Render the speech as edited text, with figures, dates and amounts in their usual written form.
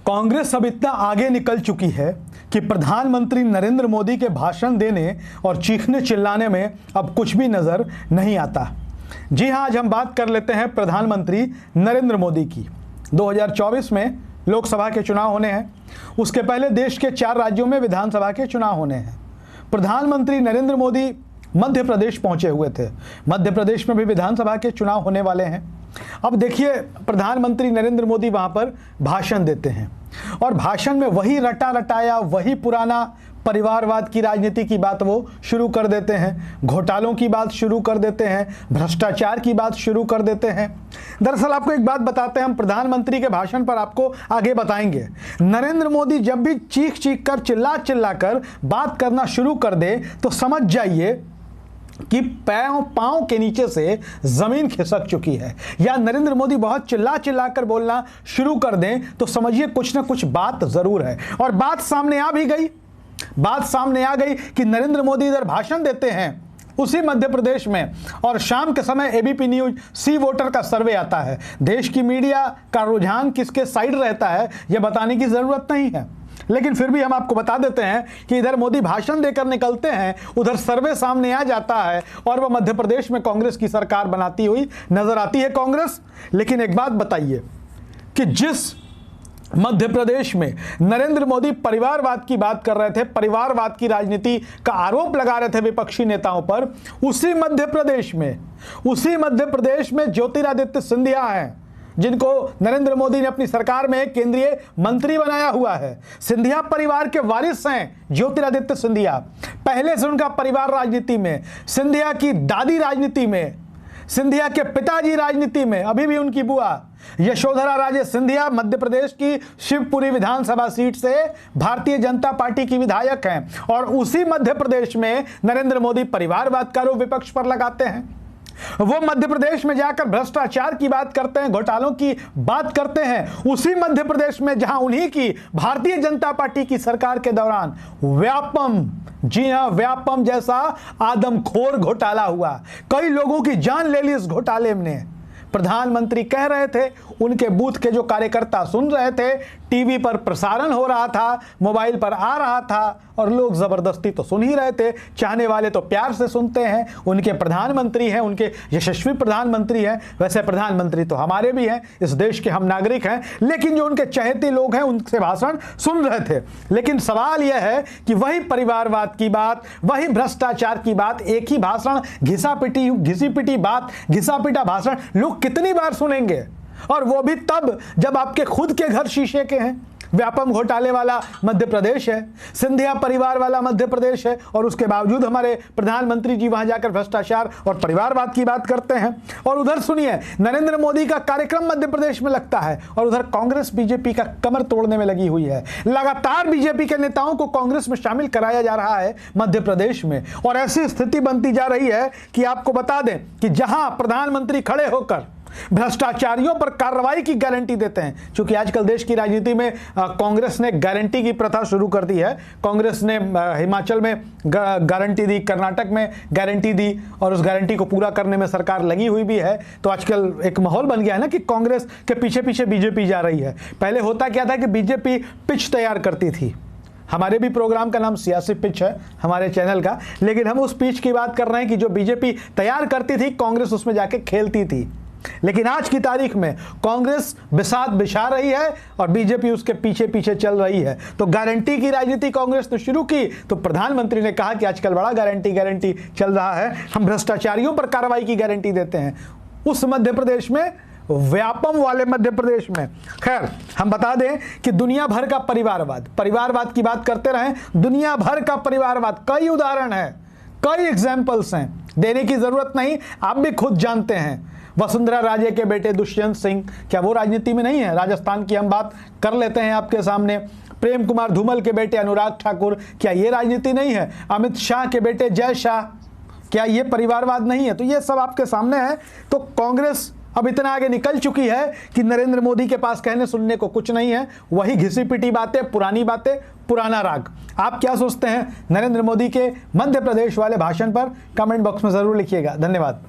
कांग्रेस अब इतना आगे निकल चुकी है कि प्रधानमंत्री नरेंद्र मोदी के भाषण देने और चीखने चिल्लाने में अब कुछ भी नजर नहीं आता। जी हां, आज हम बात कर लेते हैं प्रधानमंत्री नरेंद्र मोदी की। 2024 में लोकसभा के चुनाव होने हैं, उसके पहले देश के 4 राज्यों में विधानसभा के चुनाव होने हैं। प्रधानमंत्री नरेंद्र मोदी मध्य प्रदेश पहुंचे हुए थे। मध्य प्रदेश में भी विधानसभा के चुनाव होने वाले हैं। अब देखिए, प्रधानमंत्री नरेंद्र मोदी वहां पर भाषण देते हैं और भाषण में वही रटा रटाया, वही पुराना परिवारवाद की राजनीति की बात वो शुरू कर देते हैं, घोटालों की बात शुरू कर देते हैं, भ्रष्टाचार की बात शुरू कर देते हैं। दरअसल आपको एक बात बताते हैं, हम प्रधानमंत्री के भाषण पर आपको आगे बताएंगे। नरेंद्र मोदी जब भी चीख चीख कर, चिल्ला चिल्ला कर बात करना शुरू कर दे तो समझ जाइए कि पांव के नीचे से जमीन खिसक चुकी है, या नरेंद्र मोदी बहुत चिल्ला चिल्ला कर बोलना शुरू कर दें तो समझिए कुछ ना कुछ बात जरूर है। और बात सामने आ भी गई, बात सामने आ गई कि नरेंद्र मोदी इधर भाषण देते हैं उसी मध्य प्रदेश में, और शाम के समय एबीपी न्यूज सी वोटर का सर्वे आता है। देश की मीडिया का रुझान किसके साइड रहता है यह बताने की जरूरत नहीं है, लेकिन फिर भी हम आपको बता देते हैं कि इधर मोदी भाषण देकर निकलते हैं, उधर सर्वे सामने आ जाता है और वह मध्य प्रदेश में कांग्रेस की सरकार बनाती हुई नजर आती है कांग्रेस। लेकिन एक बात बताइए कि जिस मध्य प्रदेश में नरेंद्र मोदी परिवारवाद की बात कर रहे थे, परिवारवाद की राजनीति का आरोप लगा रहे थे विपक्षी नेताओं पर, उसी मध्य प्रदेश में ज्योतिरादित्य सिंधिया हैं जिनको नरेंद्र मोदी ने अपनी सरकार में एक केंद्रीय मंत्री बनाया हुआ है। सिंधिया परिवार के वारिस हैं ज्योतिरादित्य सिंधिया। पहले से उनका परिवार राजनीति में, सिंधिया की दादी राजनीति में, सिंधिया के पिताजी राजनीति में, अभी भी उनकी बुआ यशोधरा राजे सिंधिया मध्य प्रदेश की शिवपुरी विधानसभा सीट से भारतीय जनता पार्टी की विधायक हैं। और उसी मध्य प्रदेश में नरेंद्र मोदी परिवारवाद का आरोप विपक्ष पर लगाते हैं। वो मध्य प्रदेश में जाकर भ्रष्टाचार की बात करते हैं, घोटालों की बात करते हैं। उसी मध्य प्रदेश में जहां उन्हीं की भारतीय जनता पार्टी की सरकार के दौरान व्यापम, जी हां व्यापम जैसा आदमखोर घोटाला हुआ, कई लोगों की जान ले ली इस घोटाले ने। प्रधानमंत्री कह रहे थे, उनके बूथ के जो कार्यकर्ता सुन रहे थे, टीवी पर प्रसारण हो रहा था, मोबाइल पर आ रहा था और लोग जबरदस्ती तो सुन ही रहे थे। चाहने वाले तो प्यार से सुनते हैं, उनके प्रधानमंत्री हैं, उनके यशस्वी प्रधानमंत्री हैं। वैसे प्रधानमंत्री तो हमारे भी हैं, इस देश के हम नागरिक हैं, लेकिन जो उनके चहेते लोग हैं उनसे भाषण सुन रहे थे। लेकिन सवाल यह है कि वही परिवारवाद की बात, वही भ्रष्टाचार की बात, एक ही भाषण, घिसी पिटी बात, घिसा पिटा भाषण लोग कितनी बार सुनेंगे, और वो भी तब जब आपके खुद के घर शीशे के हैं। व्यापम घोटाले वाला मध्य प्रदेश है, सिंधिया परिवार वाला मध्य प्रदेश है, और उसके बावजूद हमारे प्रधानमंत्री जी वहां जाकर भ्रष्टाचार और परिवारवाद की बात करते हैं। और उधर सुनिए, नरेंद्र मोदी का कार्यक्रम मध्य प्रदेश में लगता है और उधर कांग्रेस बीजेपी का कमर तोड़ने में लगी हुई है। लगातार बीजेपी के नेताओं को कांग्रेस में शामिल कराया जा रहा है मध्य प्रदेश में, और ऐसी स्थिति बनती जा रही है कि आपको बता दें कि जहां प्रधानमंत्री खड़े होकर भ्रष्टाचारियों पर कार्रवाई की गारंटी देते हैं, क्योंकि आजकल देश की राजनीति में कांग्रेस ने गारंटी की प्रथा शुरू कर दी है। कांग्रेस ने हिमाचल में गारंटी दी, कर्नाटक में गारंटी दी, और उस गारंटी को पूरा करने में सरकार लगी हुई भी है। तो आजकल एक माहौल बन गया है ना कि कांग्रेस के पीछे पीछे बीजेपी जा रही है। पहले होता क्या था कि बीजेपी पिच तैयार करती थी। हमारे भी प्रोग्राम का नाम सियासी पिच है हमारे चैनल का, लेकिन हम उस पिच की बात कर रहे हैं कि जो बीजेपी तैयार करती थी, कांग्रेस उसमें जाके खेलती थी। लेकिन आज की तारीख में कांग्रेस बिसात बिछा रही है और बीजेपी उसके पीछे पीछे चल रही है। तो गारंटी की राजनीति कांग्रेस ने शुरू की, तो प्रधानमंत्री ने कहा कि आजकल बड़ा गारंटी चल रहा है, हम भ्रष्टाचारियों पर कार्रवाई की गारंटी देते हैं। उस मध्य प्रदेश में, व्यापम वाले मध्य प्रदेश में, खैर हम बता दें कि दुनिया भर का परिवारवाद की बात करते रहें, दुनिया भर का परिवारवाद, कई उदाहरण है, कई एग्जाम्पल्स हैं, देने की जरूरत नहीं, आप भी खुद जानते हैं। वसुंधरा राजे के बेटे दुष्यंत सिंह, क्या वो राजनीति में नहीं है? राजस्थान की हम बात कर लेते हैं आपके सामने। प्रेम कुमार धूमल के बेटे अनुराग ठाकुर, क्या ये राजनीति नहीं है? अमित शाह के बेटे जय शाह, क्या ये परिवारवाद नहीं है? तो ये सब आपके सामने है। तो कांग्रेस अब इतना आगे निकल चुकी है कि नरेंद्र मोदी के पास कहने सुनने को कुछ नहीं है, वही घिसी पिटी बातें, पुराना राग। आप क्या सोचते हैं नरेंद्र मोदी के मध्य प्रदेश वाले भाषण पर? कमेंट बॉक्स में जरूर लिखिएगा। धन्यवाद।